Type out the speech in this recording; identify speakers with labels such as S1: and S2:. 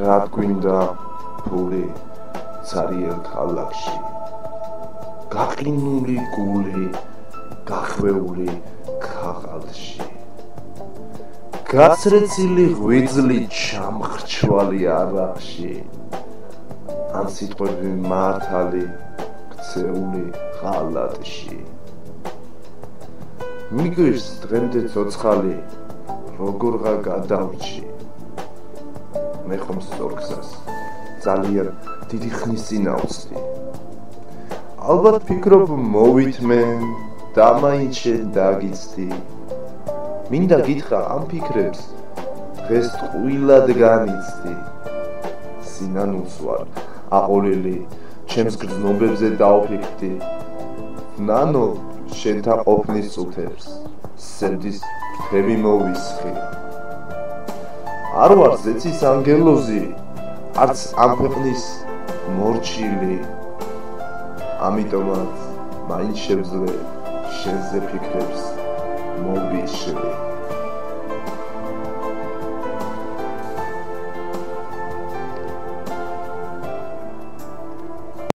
S1: რა გვინდა ფული ცარიელ ქალაქში გაყინული გული გახვეული ქაღალდში გაცრეცილი ღვიძლი ჩამხრჩვალი არახში ან სიტყვები მართალი ქცეული ღალატში მიგვირს დღემდე ცოცხალი როგორღა გადავრჩი მე ხომ სწორგზას ძალიან დიდი ხნის წინ ავწდი ალბათ ფიქრობ მოვითმენ და მაინც შენ დაგიცდი მინდა გითხრა ამ ფიქრებს დღეს ტყუილად განიცდი სინანულს ვარ აყოლილი ჩემს გრძნობებზე დავფიქრდი ნანო შენთან ყოფნის წუთებს სევდის ფრთები მოვისხი არ ვარ ზეცის ანგელოზი არც ამ ქვეყნის მორჩილი ამიტომაც მაინც შევძლე შენზე ფიქრებს მოვიშლი